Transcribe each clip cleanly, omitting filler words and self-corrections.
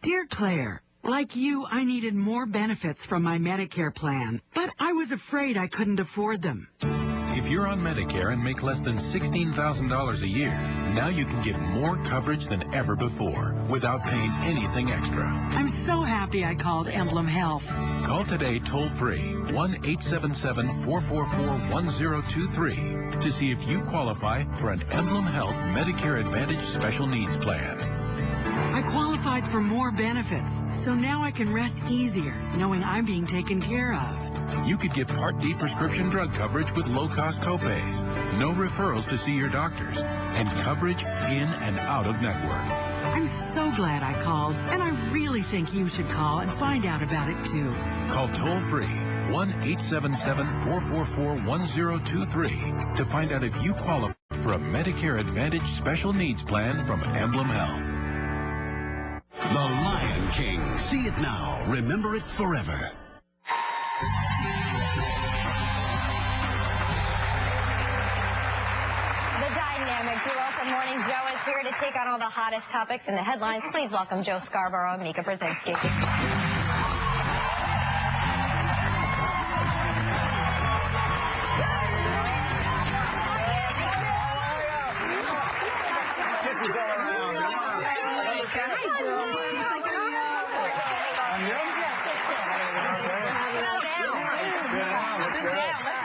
Dear Claire, like you, I needed more benefits from my Medicare plan, but I was afraid I couldn't afford them. If you're on Medicare and make less than $16,000 a year, now you can get more coverage than ever before without paying anything extra. I'm so happy I called Emblem Health. Call today toll-free 1-877-444-1023 to see if you qualify for an Emblem Health Medicare Advantage Special Needs Plan. I qualified for more benefits, so now I can rest easier knowing I'm being taken care of. You could get Part D prescription drug coverage with low-cost copays, no referrals to see your doctors, and coverage in and out of network. I'm so glad I called, and I really think you should call and find out about it, too. Call toll-free 1-877-444-1023 to find out if you qualify for a Medicare Advantage Special Needs Plan from Emblem Health. The Lion King. See it now. Remember it forever. The dynamic duo from Morning Joe is here to take on all the hottest topics in the headlines. Please welcome Joe Scarborough and Mika Brzezinski.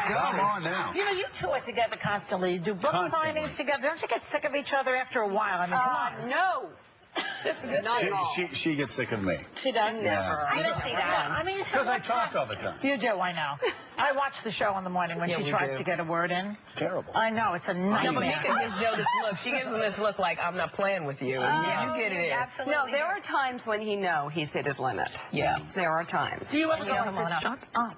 Come on now. You know, you two are together constantly. You do book signings together. Don't you get sick of each other after a while? I mean, come on. No. Not at all. She gets sick of me. She does. Never. I don't see that. I mean, Because I talk all the time. You do, I know. I watch the show in the morning when she tries to get a word in. It's terrible. I know, it's a nightmare. No, but Mika gives Joe this look. She gives him this look like, I'm not playing with you. And you get it in. Absolutely. No, there are times when he's hit his limit. Yeah. There are times. Do you ever go like this? Shut up.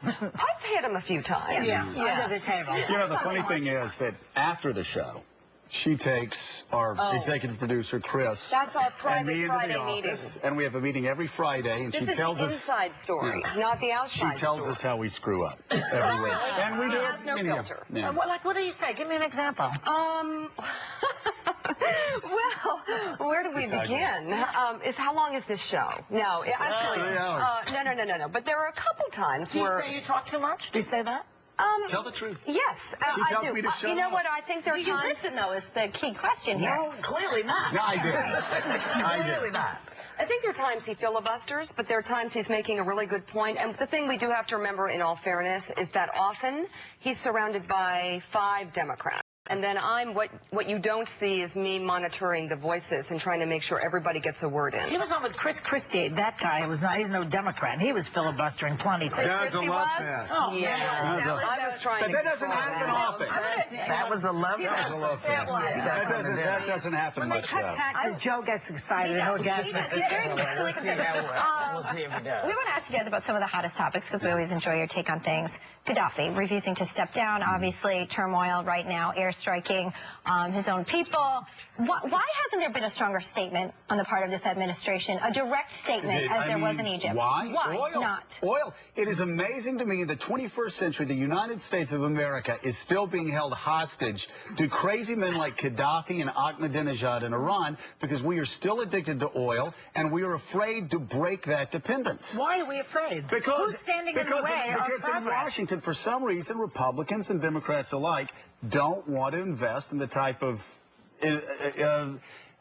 I've hit him a few times. Yeah. Under the table. You know, the funny thing is that after the show, she takes our executive producer, Chris. That's our and me private into the Friday office, meeting. And we have a meeting every Friday, and This she is tells the us inside story, not the outside she tells story. us how we screw up every week. And we do Has it. no filter. Yeah. What do you say? Give me an example. Well, where do we begin? Is how long is this show? No, actually, 3 hours. No. But there are a couple times Do you where. say you talk too much? Do you say that? Tell the truth. Yes, She I tells do. me to shut You know up. what? I think there are Do you times. listen, though, is the key question here. No, clearly not. No, I do. Clearly not. I think there are times he filibusters, but there are times he's making a really good point. And the thing we do have to remember, in all fairness, is that often he's surrounded by 5 Democrats. And then what you don't see is me monitoring the voices and trying to make sure everybody gets a word in. He was on with Chris Christie. That guy was not. He's no Democrat. He was filibustering plenty. That was a Christie love was? fest. Oh, Yeah, I was trying But to. that doesn't control happen that. often. That was a love That was a love fest. That doesn't happen When they much cut now. taxes, Joe gets excited and orgasmic. We'll see if he does. We want to ask you guys about some of the hottest topics because we always enjoy your take on things. Gaddafi refusing to step down, obviously turmoil right now, airstriking his own people. Why hasn't there been a stronger statement on the part of this administration, a direct statement as there was in Egypt? Why? Why Oil. not? Oil. It is amazing to me in the 21st century, the United States of America is still being held hostage to crazy men like Gaddafi and Ahmadinejad in Iran because we are still addicted to oil and we are afraid to break that dependence. Why are we afraid? Because, Who's standing in the way of because in progress? Washington, for some reason, Republicans and Democrats alike don't want to invest in the type of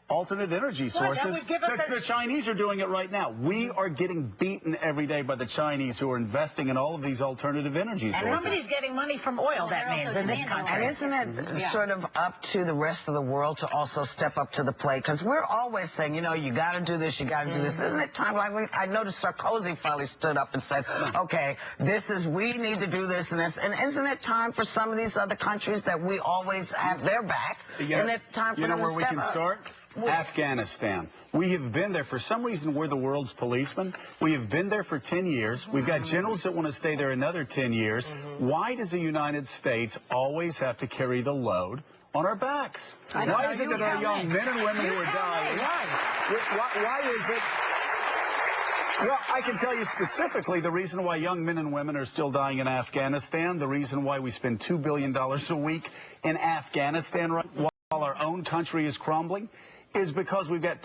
alternate energy sources. that would give us The Chinese are doing it right now. We are getting beaten every day by the Chinese who are investing in all of these alternative energy And sources. somebody's getting money from oil, that means, in this country. And isn't it sort of up to the rest of the world to also step up to the plate? Because we're always saying, you know, you got to do this, you got to do this. Isn't it time? Like I noticed Sarkozy finally stood up and said, okay, we need to do this and this. And isn't it time for some of these other countries that we always have their back? Isn't it time for them to step up? You know where we can start? Afghanistan. We have been there. For some reason, we're the world's policemen. We have been there for 10 years. We've got generals that want to stay there another 10 years. Why does the United States always have to carry the load on our backs? Why is it that our young men and women who are dying, why is it? Well, I can tell you specifically the reason why young men and women are still dying in Afghanistan, the reason why we spend $2 billion a week in Afghanistan while our own country is crumbling, is because we've got